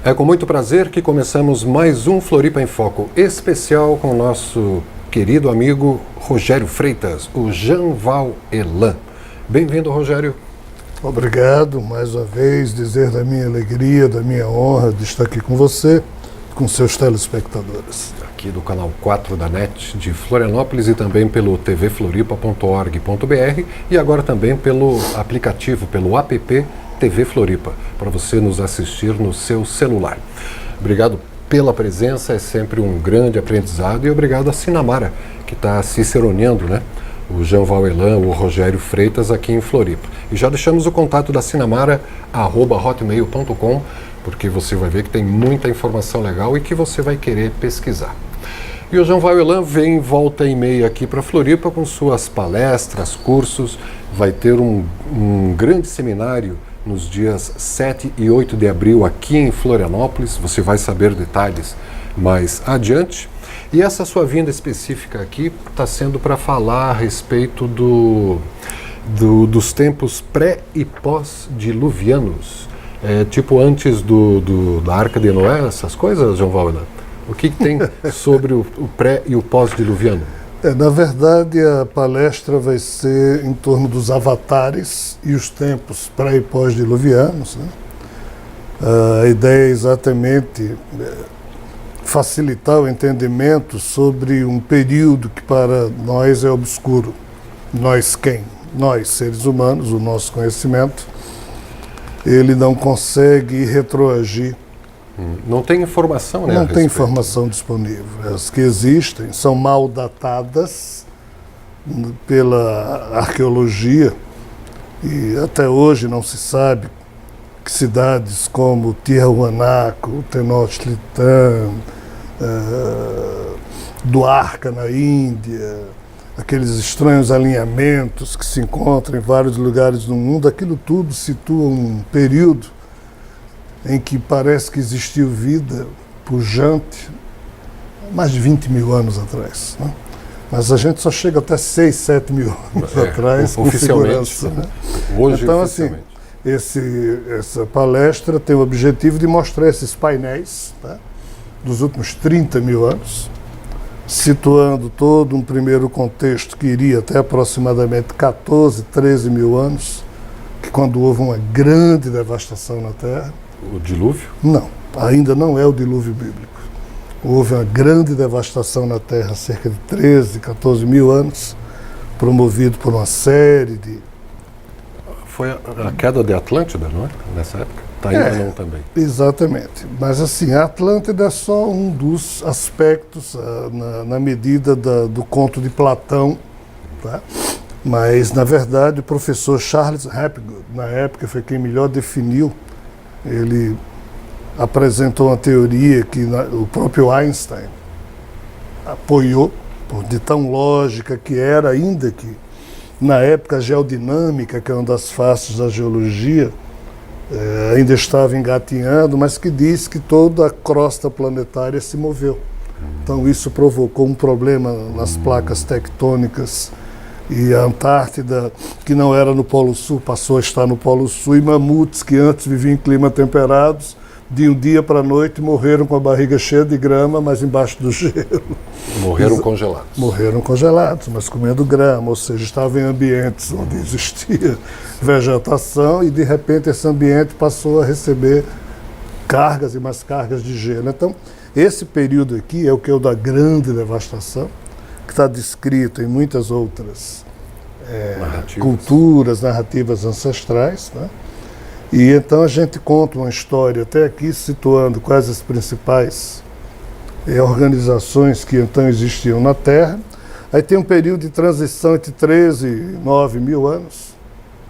É com muito prazer que começamos mais um Floripa em Foco especial com o nosso querido amigo Rogério Freitas, o Jean-Val Elan. Bem-vindo, Rogério. Obrigado, mais uma vez, dizer da minha alegria, da minha honra de estar aqui com você, com seus telespectadores. Aqui do canal 4 da NET de Florianópolis e também pelo tvfloripa.org.br e agora também pelo aplicativo, pelo app TV Floripa, para você nos assistir no seu celular. Obrigado pela presença, é sempre um grande aprendizado, e obrigado a Sinamara, que está ciceroneando, né? O Jean-Val Elan, o Rogério Freitas aqui em Floripa. E já deixamos o contato da Sinamara, @hotmail.com, porque você vai ver que tem muita informação legal e que você vai querer pesquisar. E o Jean-Val Elan vem volta e meia aqui para Floripa com suas palestras, cursos, vai ter um grande seminário nos dias 7 e 8 de abril aqui em Florianópolis, você vai saber detalhes mais adiante. E essa sua vinda específica aqui está sendo para falar a respeito dos tempos pré e pós-diluvianos, tipo antes da Arca de Noé, essas coisas, Jean-Val Elan? O que tem sobre o pré e o pós-diluviano? Na verdade, a palestra vai ser em torno dos avatares e os tempos pré e pós-diluvianos, né? A ideia é exatamente facilitar o entendimento sobre um período que para nós é obscuro. Nós quem? Nós, seres humanos, o nosso conhecimento, ele não consegue retroagir. Não tem informação, né? Não tem informação disponível. As que existem são mal datadas pela arqueologia e até hoje não se sabe que cidades como Tiahuanaco, Tenochtitlan, Dwarka na Índia, aqueles estranhos alinhamentos que se encontram em vários lugares do mundo, aquilo tudo situa um período em que parece que existiu vida pujante mais de 20 mil anos atrás, né? Mas a gente só chega até 6, 7 mil anos atrás com segurança, né? Hoje, então, assim, essa palestra tem o objetivo de mostrar esses painéis, tá, dos últimos 30 mil anos, situando todo um primeiro contexto que iria até aproximadamente 14, 13 mil anos, que quando houve uma grande devastação na Terra. O dilúvio? Não, ainda não é o dilúvio bíblico. Houve uma grande devastação na Terra, cerca de 13, 14 mil anos, promovido por uma série de... Foi a queda de Atlântida, não é? Nessa época? Ainda não também. Exatamente. Mas assim, a Atlântida é só um dos aspectos na medida do conto de Platão, tá? Mas, na verdade, o professor Charles Hapgood, na época, foi quem melhor definiu. Ele apresentou uma teoria que o próprio Einstein apoiou, de tão lógica que era, ainda que na época a geodinâmica, que é uma das faces da geologia, ainda estava engatinhando, mas que diz que toda a crosta planetária se moveu. Então isso provocou um problema nas placas tectônicas, e a Antártida, que não era no Polo Sul, passou a estar no Polo Sul, e mamutes que antes viviam em climas temperados, de um dia para a noite morreram com a barriga cheia de grama, mas embaixo do gelo. Morreram congelados. Morreram congelados, mas comendo grama, ou seja, estavam em ambientes onde existia vegetação e de repente esse ambiente passou a receber cargas e mais cargas de gelo. Então, esse período aqui é o que é o da grande devastação, que está descrito em muitas outras culturas, narrativas ancestrais, né? E então a gente conta uma história até aqui situando quais as principais organizações que então existiam na Terra. Aí tem um período de transição entre 13 e 9 mil anos,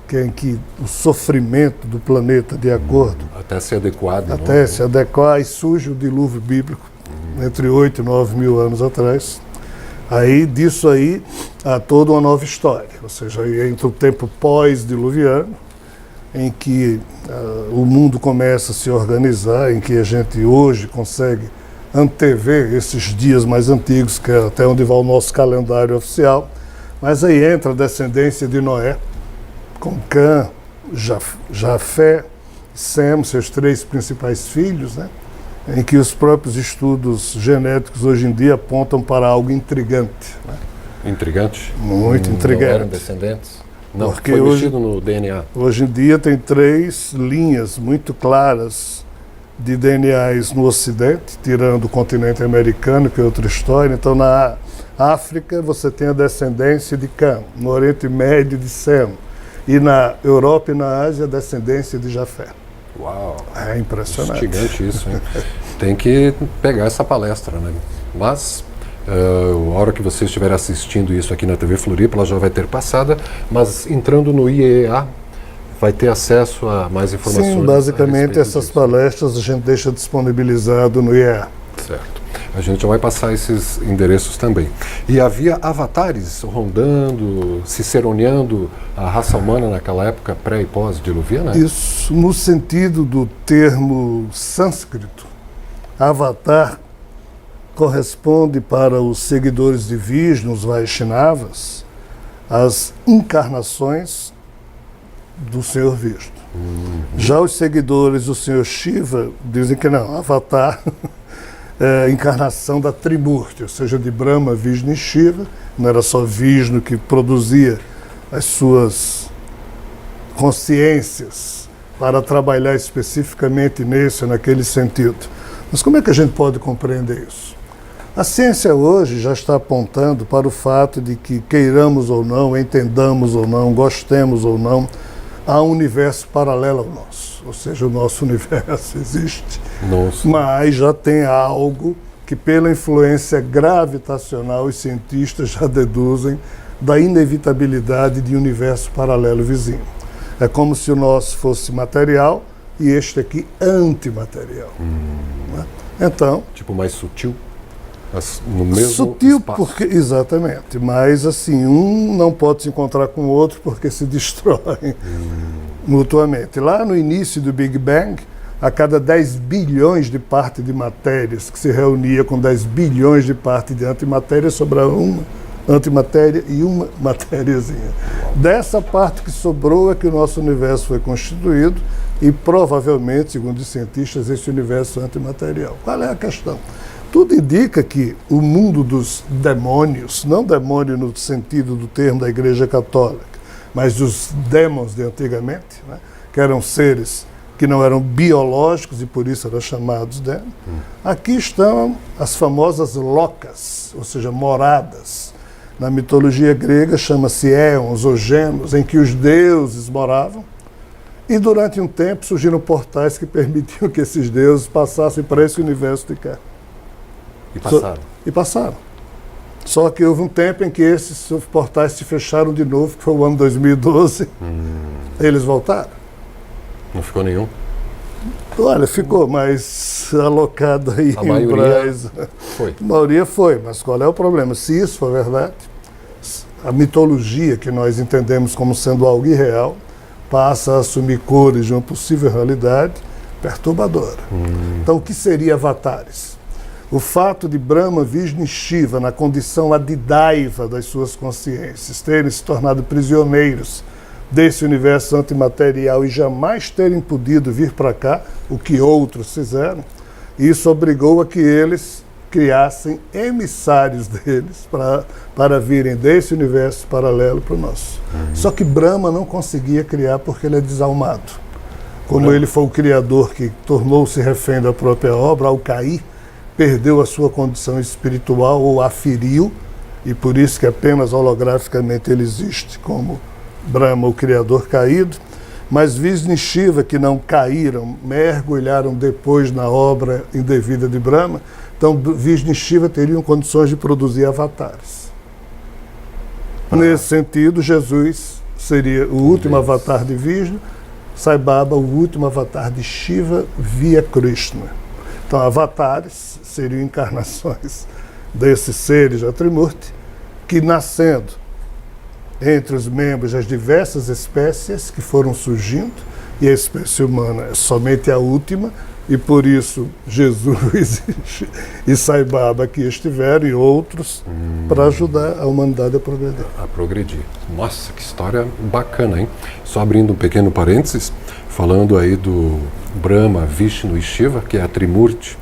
que é em que o sofrimento do planeta, de acordo... Até se adequar. Até se adequar, e surge o dilúvio bíblico, entre 8 e 9 mil anos atrás. Aí, disso aí, há toda uma nova história, ou seja, entre o tempo pós-diluviano, em que o mundo começa a se organizar, em que a gente hoje consegue antever esses dias mais antigos, que é até onde vai o nosso calendário oficial, mas aí entra a descendência de Noé, com Cã, Jafé, Sem, seus 3 principais filhos, né? Em que os próprios estudos genéticos hoje em dia apontam para algo intrigante. Né? Intrigante? Muito intrigante. Não eram descendentes? Não, Porque foi hoje, mexido no DNA. Hoje em dia tem 3 linhas muito claras de DNAs no Ocidente, tirando o continente americano, que é outra história. Então, na África, você tem a descendência de Cam, no Oriente Médio, de Sem, e na Europa e na Ásia, a descendência de Jafé. Uau! É impressionante. Instigante isso, hein? Tem que pegar essa palestra, né? Mas, a hora que você estiver assistindo isso aqui na TV Floripa, ela já vai ter passada, mas entrando no IEA, vai ter acesso a mais informações. Sim, basicamente essas palestras a gente deixa disponibilizado no IEA. Certo. A gente já vai passar esses endereços também. E havia avatares rondando, ciceroneando a raça humana naquela época pré e pós-diluviana? Isso, no sentido do termo sânscrito, avatar corresponde para os seguidores de Vishnu, os Vaishnavas, às encarnações do Senhor Vishnu. Já os seguidores do Senhor Shiva dizem que não, avatar é a encarnação da Trimurti, ou seja, de Brahma, Vishnu e Shiva. Não era só Vishnu que produzia as suas consciências para trabalhar especificamente nesse ou naquele sentido. Mas como é que a gente pode compreender isso? A ciência hoje já está apontando para o fato de que, queiramos ou não, entendamos ou não, gostemos ou não, há um universo paralelo ao nosso. Ou seja, o nosso universo existe, mas já tem algo que, pela influência gravitacional, os cientistas já deduzem da inevitabilidade de um universo paralelo vizinho. É como se o nosso fosse material e este aqui antimaterial. Né? Então, tipo mais sutil? No mesmo sutil espaço. Porque exatamente, mas assim, um não pode se encontrar com o outro porque se destroem mutuamente. Lá no início do Big Bang, a cada 10 bilhões de partes de matérias que se reunia com 10 bilhões de partes de antimatéria, sobrava uma antimatéria e uma matériazinha. Dessa parte que sobrou é que o nosso universo foi constituído e provavelmente, segundo os cientistas, esse universo antimaterial. Qual é a questão? Tudo indica que o mundo dos demônios, não demônio no sentido do termo da Igreja Católica, mas dos demos de antigamente, né, que eram seres que não eram biológicos e por isso eram chamados demos. Aqui estão as famosas locas, ou seja, moradas. Na mitologia grega chama-se éons ou genos, em que os deuses moravam. E durante um tempo surgiram portais que permitiam que esses deuses passassem para esse universo de cá. E passaram. Só que houve um tempo em que esses portais se fecharam de novo, que foi o ano 2012. Eles voltaram. Não ficou nenhum? Olha, ficou, mas alocado aí a em maioria foi. A maioria foi, mas qual é o problema? Se isso for verdade, a mitologia que nós entendemos como sendo algo irreal passa a assumir cores de uma possível realidade perturbadora. Então, o que seria avatares? O fato de Brahma, Vishnu e Shiva, na condição adidaiva das suas consciências, terem se tornado prisioneiros desse universo antimaterial e jamais terem podido vir para cá, o que outros fizeram, isso obrigou a que eles criassem emissários deles para virem desse universo paralelo para o nosso. Só que Brahma não conseguia criar porque ele é desalmado. Como ele foi o criador que tornou-se refém da própria obra, ao cair, perdeu a sua condição espiritual ou a feriu, e por isso que apenas holograficamente ele existe como Brahma, o criador caído. Mas Vishnu e Shiva, que não caíram, mergulharam depois na obra indevida de Brahma, então Vishnu e Shiva teriam condições de produzir avatares. Nesse sentido, Jesus seria o último avatar de Vishnu, Sai Baba o último avatar de Shiva via Krishna. Então, avatares seriam encarnações desses seres da Trimurti, que nascendo entre os membros das diversas espécies que foram surgindo, e a espécie humana é somente a última, e por isso Jesus e Sai Baba aqui estiveram e outros para ajudar a humanidade a progredir. A progredir. Nossa, que história bacana, hein? Só abrindo um pequeno parênteses, falando aí do Brahma, Vishnu e Shiva, que é a Trimurti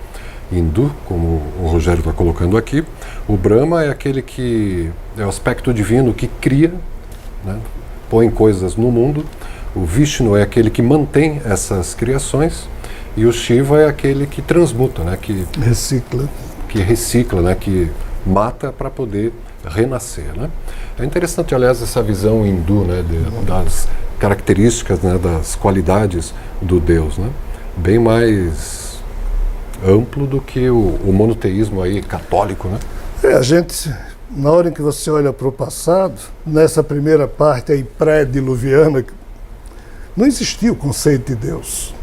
hindu, como o Rogério está colocando aqui. O Brahma é aquele que é o aspecto divino que cria, né, põe coisas no mundo. O Vishnu é aquele que mantém essas criações. E o Shiva é aquele que transmuta, né, que recicla, né, que mata para poder renascer, né? É interessante, aliás, essa visão hindu, né, das características, né, das qualidades do Deus, né? Bem mais amplo do que o monoteísmo aí católico, né? A gente, na hora em que você olha para o passado, nessa primeira parte aí pré-diluviana, não existia o conceito de Deus.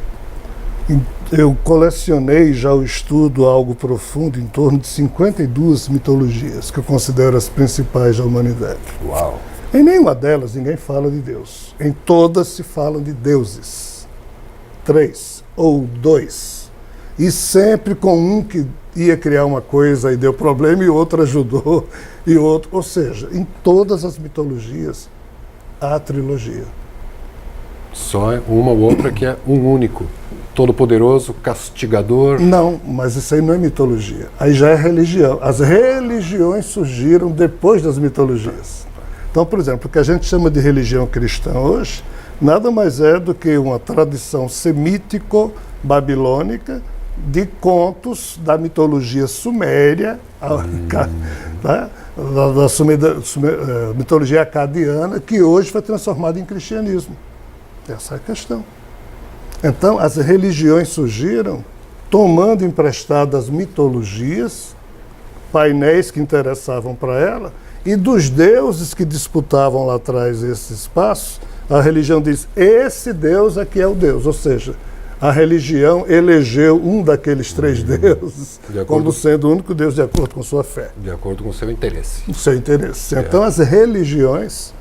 Eu colecionei já o estudo algo profundo em torno de 52 mitologias, que eu considero as principais da humanidade. Uau! Em nenhuma delas ninguém fala de Deus. Em todas se falam de deuses. 3 ou 2. E sempre com um que ia criar uma coisa e deu problema e outro ajudou, e outro. Ou seja, em todas as mitologias há trilogia. Só uma ou outra que é um único. Todo-poderoso, castigador. Não, mas isso aí não é mitologia. Aí já é religião. As religiões surgiram depois das mitologias. Então, por exemplo, o que a gente chama de religião cristã hoje, nada mais é do que uma tradição semítico-babilônica de contos da mitologia suméria, tá? da mitologia acadiana, que hoje foi transformada em cristianismo. Essa é a questão. Então, as religiões surgiram tomando emprestado as mitologias, painéis que interessavam para ela, e dos deuses que disputavam lá atrás esse espaço, a religião diz, esse Deus aqui é o Deus. Ou seja, a religião elegeu um daqueles 3 deuses como sendo o único Deus de acordo com sua fé. De acordo com o seu interesse. O seu interesse. Então, as religiões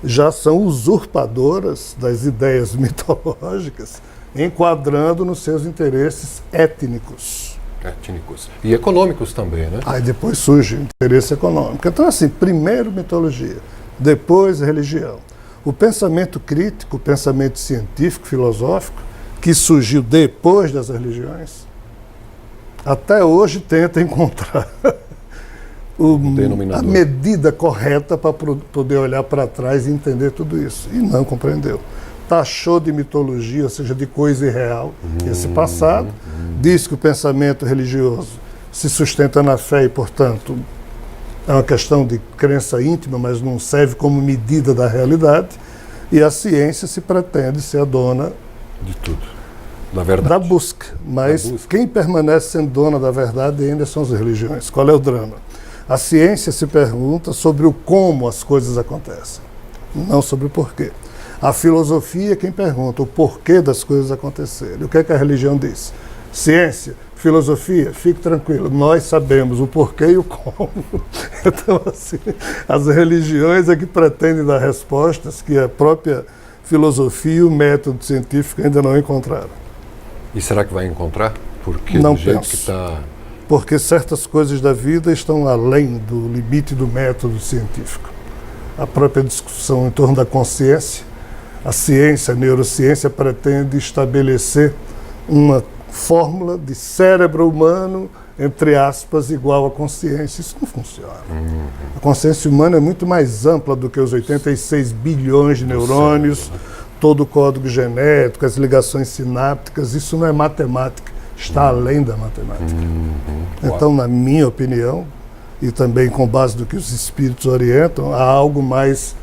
já são usurpadoras das ideias mitológicas, enquadrando nos seus interesses étnicos. E econômicos também, né? Aí depois surge o interesse econômico. Então, assim, primeiro mitologia, depois religião. O pensamento crítico, o pensamento científico, filosófico, que surgiu depois das religiões, até hoje tenta encontrar a medida correta para poder olhar para trás e entender tudo isso. E não compreendeu. Taxou de mitologia, ou seja, de coisa irreal, esse passado, diz que o pensamento religioso se sustenta na fé e, portanto, é uma questão de crença íntima, mas não serve como medida da realidade, e a ciência se pretende ser a dona de tudo, da verdade. Da busca, mas quem permanece sendo dona da verdade ainda são as religiões. Qual é o drama? A ciência se pergunta sobre o como as coisas acontecem, não sobre o porquê. A filosofia é quem pergunta o porquê das coisas acontecerem. O que é que a religião diz? Ciência, filosofia, fique tranquilo, nós sabemos o porquê e o como. Então, assim, as religiões é que pretendem dar respostas que a própria filosofia e o método científico ainda não encontraram. E será que vai encontrar? Porque não do jeito penso. Que está... Porque certas coisas da vida estão além do limite do método científico. A própria discussão em torno da consciência, a ciência, a neurociência pretende estabelecer uma fórmula de cérebro humano, entre aspas, igual à consciência. Isso não funciona. A consciência humana é muito mais ampla do que os 86 bilhões de neurônios, todo o código genético, as ligações sinápticas. Isso não é matemática, está além da matemática. Então, na minha opinião, e também com base do que os espíritos orientam, há algo mais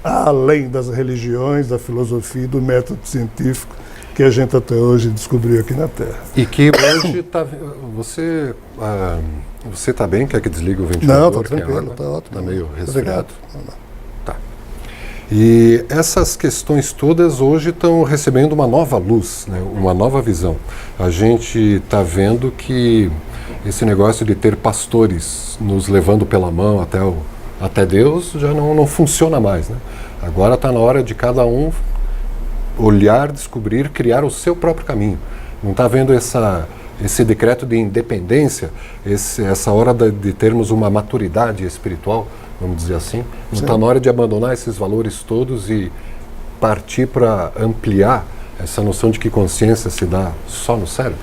além das religiões, da filosofia e do método científico que a gente até hoje descobriu aqui na Terra. E que hoje está... Você está bem? Quer que desligue o ventilador? Não, está tranquilo, está ótimo. Está meio resfriado? Tá. E essas questões todas hoje estão recebendo uma nova luz, né? Uma nova visão. A gente está vendo que esse negócio de ter pastores nos levando pela mão até Deus já não funciona mais, né? Agora está na hora de cada um olhar, descobrir, criar o seu próprio caminho. Não está vendo esse decreto de independência, essa hora de termos uma maturidade espiritual, vamos dizer assim? Não está na hora de abandonar esses valores todos e partir para ampliar essa noção de que consciência se dá só no cérebro?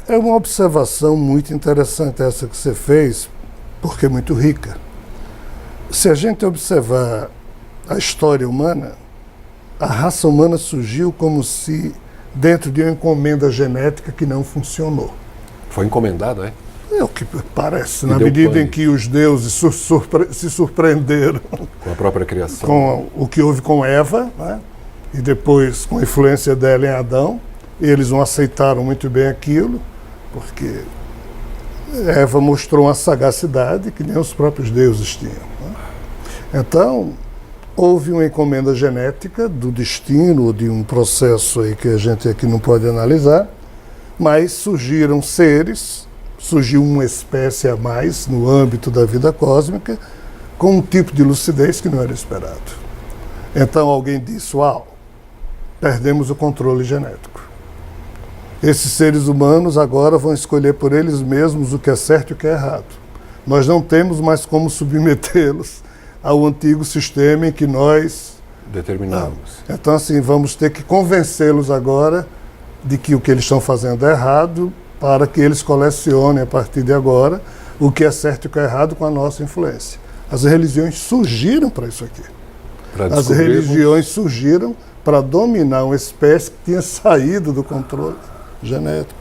É uma observação muito interessante essa que você fez, porque é muito rica. Se a gente observar a história humana, a raça humana surgiu como se dentro de uma encomenda genética que não funcionou. Foi encomendado, é? É o que parece, na medida em que os deuses se surpreenderam com a própria criação, com o que houve com Eva, né? E depois com a influência dela em Adão. Eles não aceitaram muito bem aquilo, porque Eva mostrou uma sagacidade que nem os próprios deuses tinham, né? Então, houve uma encomenda genética do destino, de um processo aí que a gente aqui não pode analisar, mas surgiram seres, surgiu uma espécie a mais no âmbito da vida cósmica, com um tipo de lucidez que não era esperado. Então alguém disse, uau, perdemos o controle genético. Esses seres humanos agora vão escolher por eles mesmos o que é certo e o que é errado. Nós não temos mais como submetê-los ao antigo sistema em que nós determinamos. Então, assim, vamos ter que convencê-los agora de que o que eles estão fazendo é errado, para que eles colecionem a partir de agora o que é certo e o que é errado com a nossa influência. As religiões surgiram para isso aqui. As religiões surgiram para dominar uma espécie que tinha saído do controle genético.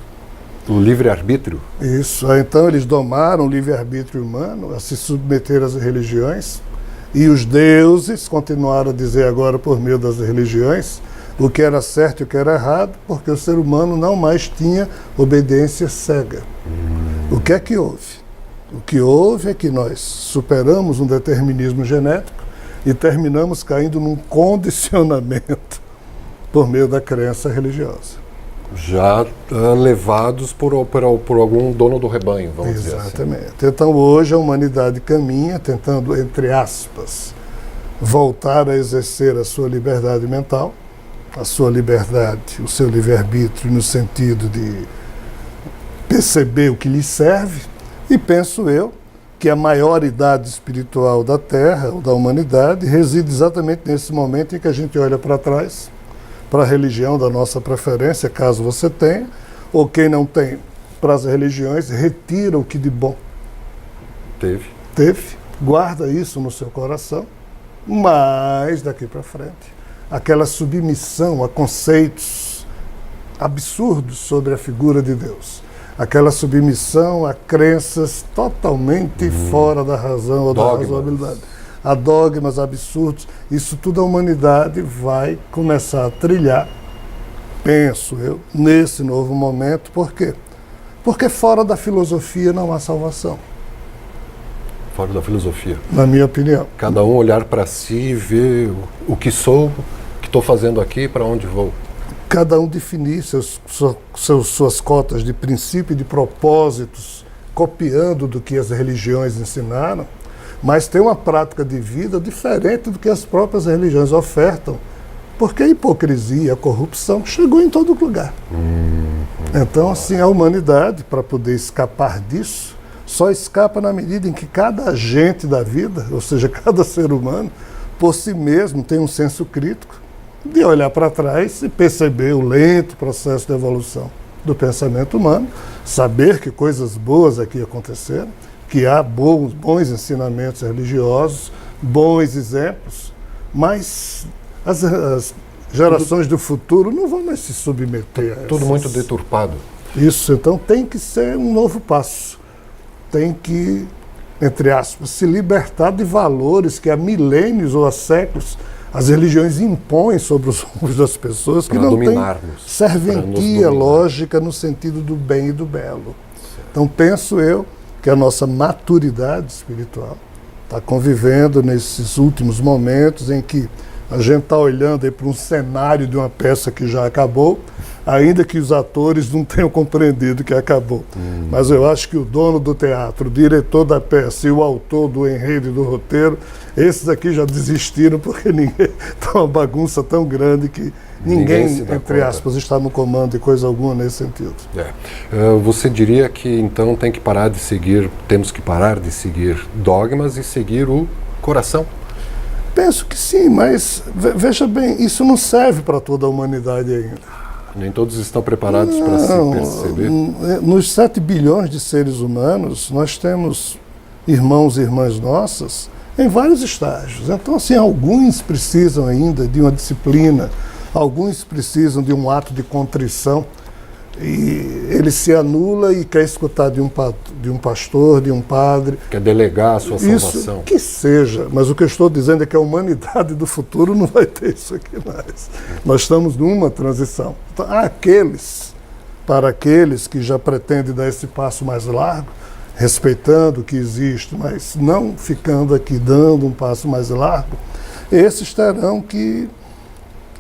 O livre-arbítrio? Isso. Então eles domaram o livre-arbítrio humano a se submeter às religiões, e os deuses continuaram a dizer agora por meio das religiões o que era certo e o que era errado, porque o ser humano não mais tinha obediência cega. O que é que houve? O que houve é que nós superamos um determinismo genético e terminamos caindo num condicionamento por meio da crença religiosa. Já levados por algum dono do rebanho, vamos dizer assim. Exatamente. Então hoje a humanidade caminha tentando, entre aspas, voltar a exercer a sua liberdade mental, a sua liberdade, o seu livre-arbítrio no sentido de perceber o que lhe serve, e penso eu que a maioridade espiritual da Terra, ou da humanidade, reside exatamente nesse momento em que a gente olha para trás, para a religião da nossa preferência, caso você tenha, ou quem não tem, para as religiões, retira o que de bom teve, guarda isso no seu coração, mas daqui para frente, aquela submissão a conceitos absurdos sobre a figura de Deus, aquela submissão a crenças totalmente fora da razão ou da razoabilidade, a dogmas absurdos, isso tudo a humanidade vai começar a trilhar, penso eu, nesse novo momento. Por quê? Porque fora da filosofia não há salvação. Fora da filosofia. Na minha opinião. Cada um olhar para si e ver o que sou, o que estou fazendo aqui, para onde vou. Cada um definir suas cotas de princípio e de propósitos, copiando do que as religiões ensinaram, mas tem uma prática de vida diferente do que as próprias religiões ofertam, porque a hipocrisia, a corrupção chegou em todo lugar. Então, assim, a humanidade, para poder escapar disso, só escapa na medida em que cada agente da vida, ou seja, cada ser humano, por si mesmo tem um senso crítico de olhar para trás e perceber o lento processo de evolução do pensamento humano, saber que coisas boas aqui aconteceram, que há bons ensinamentos religiosos, bons exemplos, mas as gerações do futuro não vão mais se submeter a essas. Tudo muito deturpado. Isso, então tem que ser um novo passo. Tem que, entre aspas, se libertar de valores que há milênios ou há séculos as religiões impõem sobre os ombros das pessoas, que não têm serventia lógica no sentido do bem e do belo. Então penso eu que a nossa maturidade espiritual está convivendo nesses últimos momentos em que a gente está olhando aí para um cenário de uma peça que já acabou, ainda que os atores não tenham compreendido que acabou. Mas eu acho que o dono do teatro, o diretor da peça e o autor do enredo e do roteiro, esses aqui já desistiram porque ninguém está uma bagunça tão grande que Ninguém se dá entre conta. aspas, está no comando de coisa alguma nesse sentido. Você diria que então temos que parar de seguir dogmas e seguir o coração? Penso que sim, mas veja bem, isso não serve para toda a humanidade ainda. Nem todos estão preparados para se perceber? Nos 7 bilhões de seres humanos, nós temos irmãos e irmãs nossas em vários estágios. Então, assim, alguns precisam ainda de uma disciplina, alguns precisam de um ato de contrição, e ele se anula e quer escutar de um pastor, de um padre. Quer delegar a sua salvação. Isso que seja, mas o que eu estou dizendo é que a humanidade do futuro não vai ter isso aqui mais. Nós estamos numa transição. Então, para aqueles que já pretendem dar esse passo mais largo, respeitando o que existe, mas não ficando aqui dando um passo mais largo, esses terão que,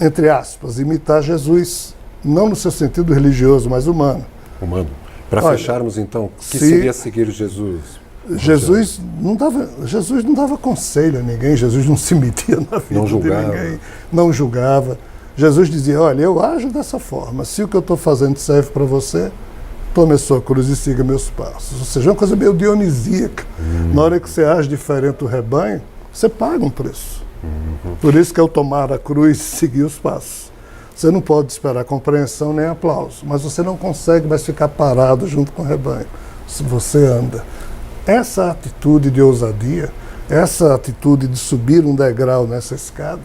entre aspas, imitar Jesus, não no seu sentido religioso, mas humano. Humano. Para fecharmos, então, o que seria seguir Jesus? Jesus não dava conselho a ninguém, Jesus não se metia na vida de ninguém, não julgava. Jesus dizia, olha, eu ajo dessa forma, se o que eu estou fazendo serve para você, tome a sua cruz e siga meus passos. Ou seja, é uma coisa meio dionisíaca. Na hora que você age diferente do rebanho, você paga um preço. Por isso que eu tomar a cruz e seguir os passos. Você não pode esperar compreensão nem aplauso, mas você não consegue mais ficar parado junto com o rebanho, se você anda. Essa atitude de ousadia, essa atitude de subir um degrau nessa escada,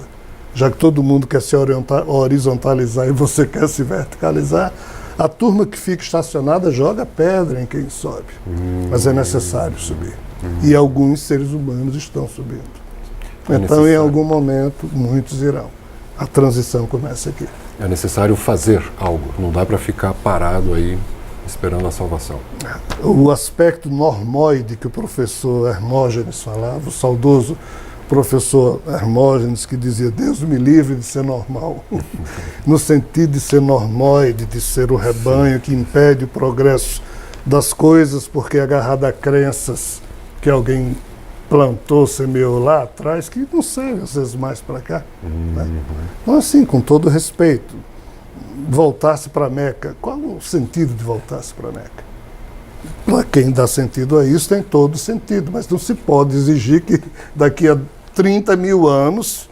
já que todo mundo quer se horizontalizar e você quer se verticalizar, a turma que fica estacionada joga pedra em quem sobe, mas é necessário subir. E alguns seres humanos estão subindo. Então, em algum momento, muitos irão. A transição começa aqui. É necessário fazer algo, não dá para ficar parado aí esperando a salvação. O aspecto normóide que o professor Hermógenes falava, o saudoso professor Hermógenes, que dizia, Deus me livre de ser normal, no sentido de ser normóide, de ser o rebanho que impede o progresso das coisas porque é agarrado a crenças que alguém plantou, semeou lá atrás, que não serve às vezes mais para cá. Né? Então, assim, com todo respeito, voltar-se para Meca, qual o sentido de voltar-se para Meca? Para quem dá sentido a isso, tem todo sentido, mas não se pode exigir que daqui a 30 mil anos,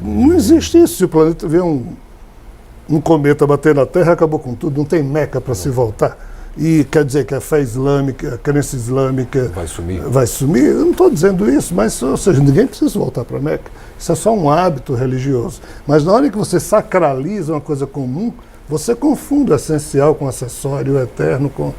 não existe isso. Se o planeta vê um cometa bater na Terra, acabou com tudo, não tem Meca para se voltar. E quer dizer que a fé islâmica, a crença islâmica vai sumir? Eu não estou dizendo isso, mas, ou seja, ninguém precisa voltar para Meca. Isso é só um hábito religioso. Mas na hora que você sacraliza uma coisa comum, você confunde o essencial com o acessório, o eterno com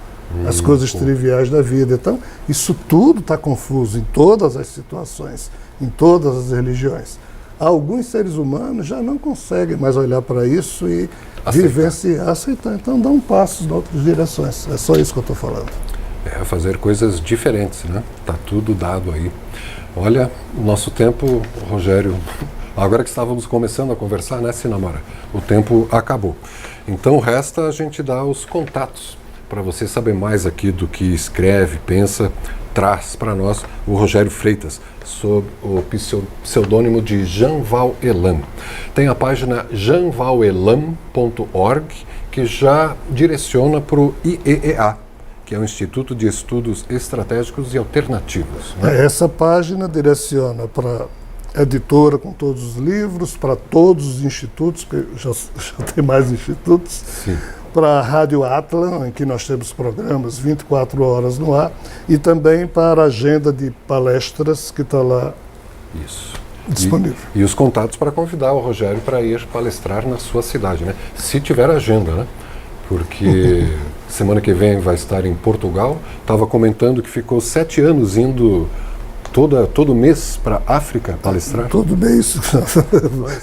as coisas triviais da vida. Então, isso tudo está confuso em todas as situações, em todas as religiões. Alguns seres humanos já não conseguem mais olhar para isso e vivenciar, aceitar. Então, dá um passo em outras direções. É só isso que eu estou falando. É fazer coisas diferentes, né? Está tudo dado aí. Olha, o nosso tempo, Rogério, agora que estávamos começando a conversar, né, Sinamara? O tempo acabou. Então, resta a gente dar os contatos para você saber mais aqui do que escreve, pensa, traz para nós o Rogério Freitas, sob o pseudônimo de Jean Val Elam. Tem a página jeanvalelam.org, que já direciona para o IEEA, que é o Instituto de Estudos Estratégicos e Alternativos. Né? Essa página direciona para a editora com todos os livros, para todos os institutos, que já tem mais institutos, para a Rádio Atlan, em que nós temos programas 24 horas no ar, e também para a agenda de palestras que está lá disponível. E os contatos para convidar o Rogério para ir palestrar na sua cidade, né? Se tiver agenda, né? Porque semana que vem vai estar em Portugal. Estava comentando que ficou 7 anos indo todo mês para a África palestrar. Todo mês,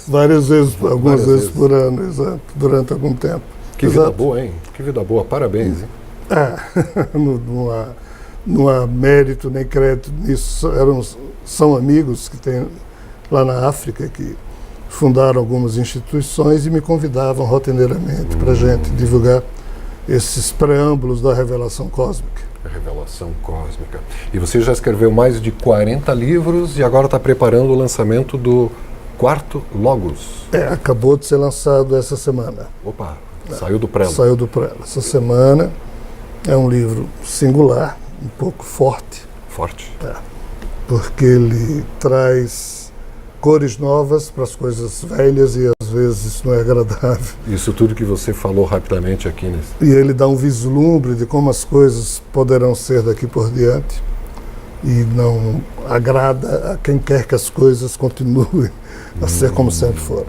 várias vezes, algumas vezes por ano, exato, durante algum tempo. Que vida boa, hein? Que vida boa, parabéns, hein? Não há mérito nem crédito nisso. São amigos que tem lá na África que fundaram algumas instituições e me convidavam rotineiramente para a gente divulgar esses preâmbulos da revelação cósmica. A revelação cósmica. E você já escreveu mais de 40 livros e agora está preparando o lançamento do Quarto Logos. Acabou de ser lançado essa semana. Opa, saiu do prelo. Saiu do prelo. Essa semana é um livro singular, um pouco forte. Forte. Porque ele traz cores novas para as coisas velhas e às vezes isso não é agradável. Isso tudo que você falou rapidamente aqui nesse. E ele dá um vislumbre de como as coisas poderão ser daqui por diante e não agrada a quem quer que as coisas continuem a ser como sempre foram.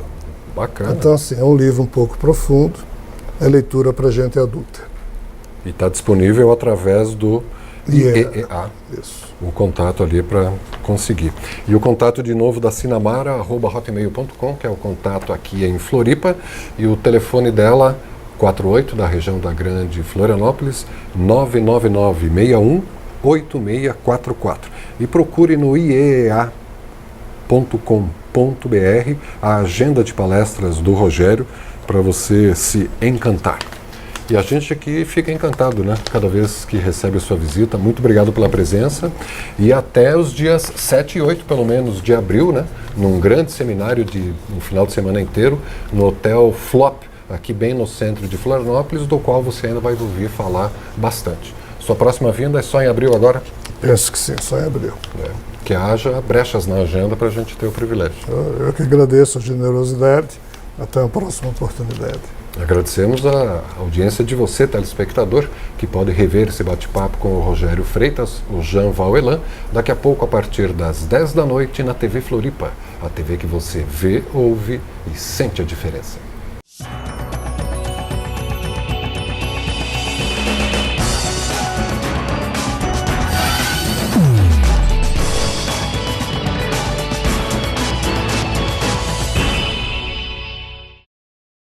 Bacana. Então, assim, é um livro um pouco profundo, é leitura para gente adulta. E está disponível através do IEEA. Isso. O contato ali para conseguir. E o contato de novo da Sinamara, @hotmail.com, que é o contato aqui em Floripa, e o telefone dela, 48, da região da Grande Florianópolis, 999-61-8644. E procure no ieea.com.br a agenda de palestras do Rogério para você se encantar. E a gente aqui fica encantado, né? Cada vez que recebe a sua visita. Muito obrigado pela presença. E até os dias 7 e 8, pelo menos, de abril, né? Num grande seminário de um final de semana inteiro, no Hotel Flop, aqui bem no centro de Florianópolis, do qual você ainda vai ouvir falar bastante. Sua próxima vinda é só em abril agora? Penso que sim, só em abril. Que haja brechas na agenda para a gente ter o privilégio. Eu que agradeço a generosidade. Até a próxima oportunidade. Agradecemos a audiência de você, telespectador, que pode rever esse bate-papo com o Rogério Freitas, o Jean Vauelan, daqui a pouco a partir das 10 da noite na TV Floripa, a TV que você vê, ouve e sente a diferença.